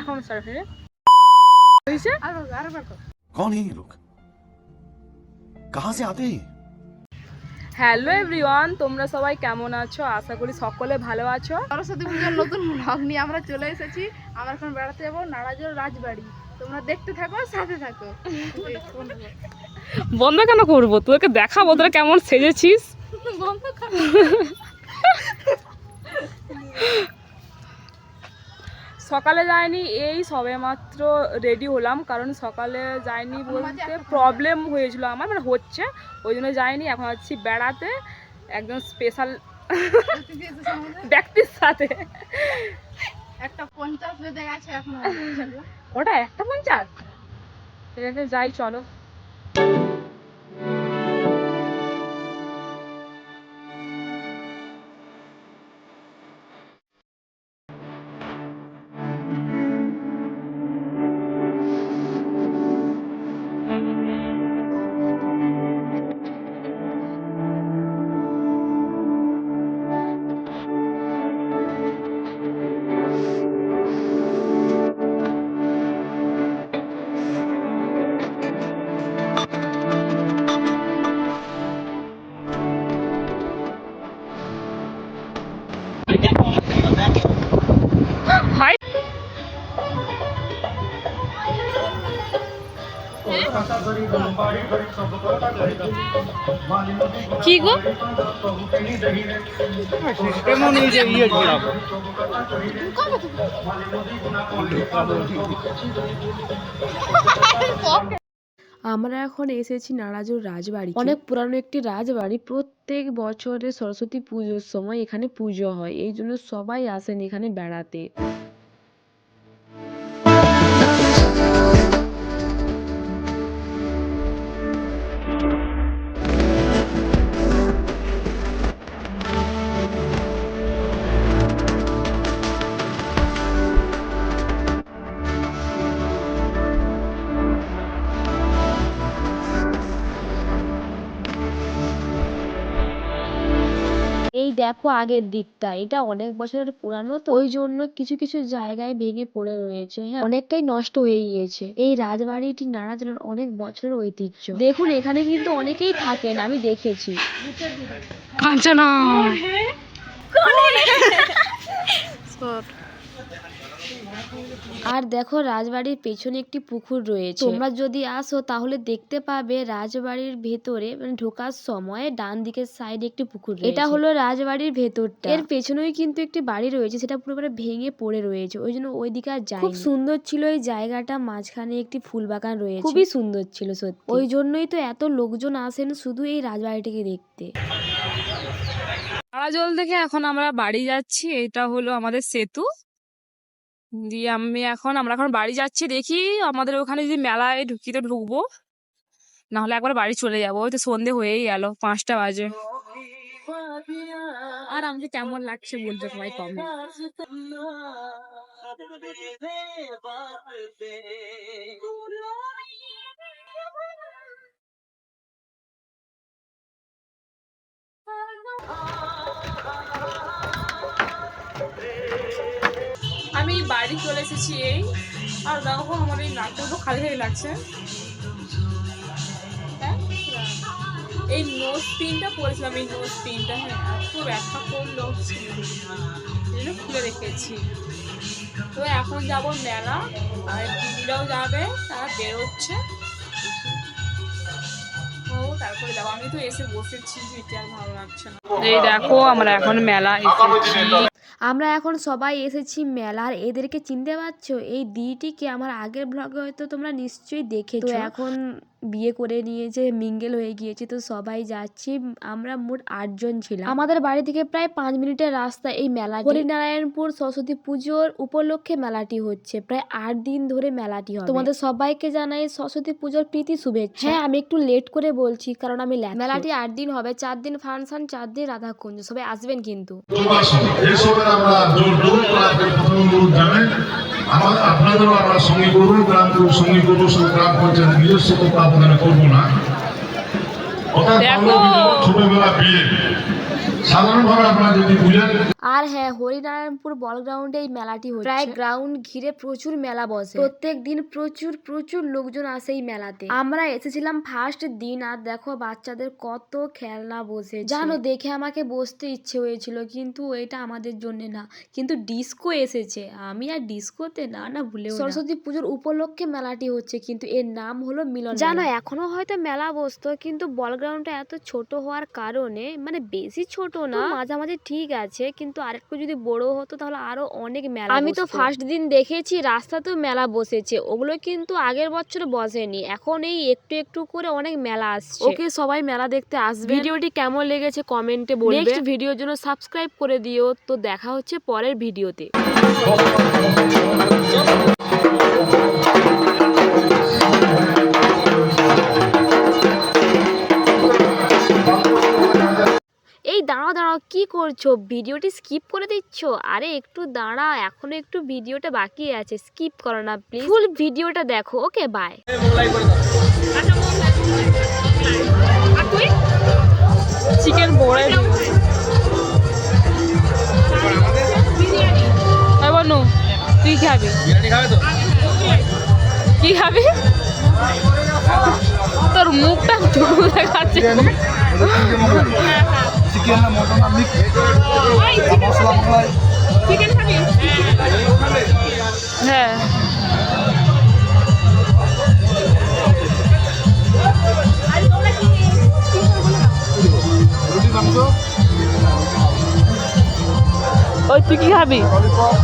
এখন স্টার্ট হয়েছে। कौन है ये लोग कहाँ से आते हैं হ্যালো এভরিওয়ান, তোমরা সবাই কেমন আছো? আশা করি সকলে ভালো আছো। সরস্বতী পূজার নতুন ব্লগ নিয়ে আমরা চলে এসেছি। আমরা এখন বেড়াতে যাবো নারাজোর রাজবাড়ি। তোমরা দেখতে থাকো, সাথে থাকো। বন্ধ কেন করবো? তোকে দেখাবো তোরা কেমন সেজেছিস। বন্ধ কর। সকালে যায়নি, এই সবে মাত্র রেডি হলাম, কারণ সকালে যায়নি বলতে প্রবলেম হয়েছিল আমার, মানে হচ্ছে, ওই জন্য যাইনি। এখন আছি বেড়াতে একদম স্পেশাল ব্যক্তির সাথে। একটা 50 বেজে গেছে এখন। ওটা 1:50? ঠিক আছে, যাই চলো। হাই, কি গো? আমরা এখন এসেছি নারাজুর রাজবাড়ি। অনেক পুরানো একটি রাজবাড়ি। প্রত্যেক বছরে সরস্বতী পুজোর সময় এখানে পুজো হয়, এই জন্য সবাই আসেন এখানে বেড়াতে। এই দেখো আগের দিকটা, এটা অনেক বছরের পুরানো, তো ওই জন্য কিছু কিছু জায়গায় ভেঙে পড়ে রয়েছে। হ্যাঁ, অনেকটাই নষ্ট হয়ে গিয়েছে। এই রাজবাড়িটি নারাজনের অনেক বছরের ঐতিহ্য। দেখুন এখানে কিন্তু অনেকেই থাকেন, আমি দেখেছি। কাঞ্চনা, আর দেখো রাজবাড়ির পেছনে একটি পুকুর রয়েছে। তোমরা যদি আসো তাহলে দেখতে পাবে রাজবাড়ির ভেতরে, মানে ঢোকার সময় ডান দিকের সাইডে একটি পুকুর রয়েছে। এটা হলো রাজবাড়ির ভেতরটা। এর পেছনেই কিন্তু একটি বাড়ি রয়েছে, সেটা পুরোপুরি ভেঙে পড়ে রয়েছে, ওই জন্য ওই দিকে আর যায়নি। খুব সুন্দর ছিল এই জায়গাটা, মাঝখানে একটি ফুল বাগান রয়েছে, খুবই সুন্দর ছিল সত্যি। ওই জন্যই তো এত লোকজন আসেন শুধু এই রাজবাড়িটিকে দেখতে। নারাজল থেকে এখন আমরা বাড়ি যাচ্ছি। এটা হলো আমাদের সেতু দিয়ে আমরা এখন বাড়ি যাচ্ছি। দেখি আমাদের ওখানে যদি মেলায় ঢুকি তো ঢুকবো, নাহলে একবার বাড়ি চলে যাবো। ওই তো সন্ধে হয়েই গেল, 5টা বাজে। আর আমাকে কেমন লাগছে বলতে সবাই কমে। আমি বাড়ি চলে এসেছি এই, আর দেখো আমার এই নাকটা তো খালি খালি লাগছে। হ্যাঁ, এই নোজ পিনটা পরেছিলাম, এই নোজ পিনটা, হ্যাঁ এত ব্যথা করলো, খুলে রেখেছি। তো এখন যাব মেলা, আর দিদিরাও যাবে, তারা বেরোচ্ছে। তারপরে যাবো। আমি তো এসে বসেছি, এটা আর ভালো লাগছে না। এই দেখো আমরা এখন মেলা এসেছি। আমরা এখন সবাই এসেছি মেলার। এদেরকে চিনতে পারছো? এই দিটিকে আমার আগের ব্লগে হয়তো তোমরা নিশ্চয়ই দেখেছো। তো এখন বিয়ে করে নিয়েছে, মিঙ্গেল হয়ে গিয়েছে, তো সবাই যাচ্ছি। আমরা মোট 8 জন ছিলাম। আমাদের বাড়ি থেকে প্রায় 5 মিনিটের রাস্তা এই মেলা। হরিনারায়ণপুর সরস্বতী পুজোর উপলক্ষে মেলাটি হচ্ছে, প্রায় 8 দিন ধরে মেলাটি হবে। তোমাদের সবাইকে জানাই সরস্বতী পুজোর প্রীতি শুভেচ্ছা। হ্যাঁ, আমি একটু লেট করে বলছি কারণ আমি মেলাটি 8 দিন হবে, 4 দিন ফাংশন, 4 দিন রাধাকুঞ্জ। সবাই আসবেন কিন্তু। আপনাদেরও আমরা সঙ্গে করবো, গ্রাম সঙ্গে করবো, সব গ্রাম পঞ্চায়েত নিজস্ব তত্ত্বাবধানে করবো না। ছোটবেলা বিয়ে সাধারণভাবে আপনারা যদি বুঝেন। আর হ্যাঁ, হরিনারায়ণপুর বল গ্রাউন্ডে এই মেলাটি হচ্ছে। প্রায় গ্রাউন্ড ঘিরে প্রচুর মেলা বসে, প্রত্যেক দিন প্রচুর প্রচুর লোকজন আসে এই মেলাতে। আমরা এসেছিলাম ফার্স্ট দিন, আর দেখো বাচ্চাদের কত খেলনা বসে। জানো, দেখে আমাকে বসতে ইচ্ছে হয়েছিল, কিন্তু এটা আমাদের জন্য না। কিন্তু ডিস্কো এসেছে, আমি আর ডিস্কোতে না ভুলে। সরস্বতী পুজোর উপলক্ষে মেলাটি হচ্ছে, কিন্তু এর নাম হলো মিলন। জানো, এখনো হয়তো মেলা বসতো, কিন্তু বল গ্রাউন্ডটা এত ছোট হওয়ার কারণে, মানে বেশি ছোট না, মাঝামাঝি ঠিক আছে, কিন্তু আরেকটু যদি বড় হতো তাহলে আরো অনেক মেলা। আমি তো ফার্স্ট দিন দেখেছি রাস্তাতেও মেলা বসেছে, ওগুলো কিন্তু আগের বছর বসেনি। এখন এই একটু একটু করে অনেক মেলা আসছে। ওকে, সবাই মেলা দেখতে আসবে। ভিডিওটি কেমন লেগেছে কমেন্টে বলবে। নেক্সট ভিডিওর জন্য সাবস্ক্রাইব করে দিও। তো দেখা হচ্ছে পরের ভিডিওতে। এই দাঁড়াও দাঁড়াও, কি করছো? ভিডিওটি স্কিপ করে দিচ্ছ? আরে একটু দাঁড়াও, এখনো একটু ভিডিওটা বাকি আছে, স্কিপ করো না প্লিজ, ফুল ভিডিওটা দেখো। ওকে, বাই। চিকেন বড়াই বনু, তুই খাবি? কি খাবি? তোর মুখটা ছোট দেখাচ্ছে। চিকেন মটন মিক্স মশলা মশলা চিকেন খাবি? হ্যাঁ, রুটি মাংস ওই তুই কি খাবি? ললিপপ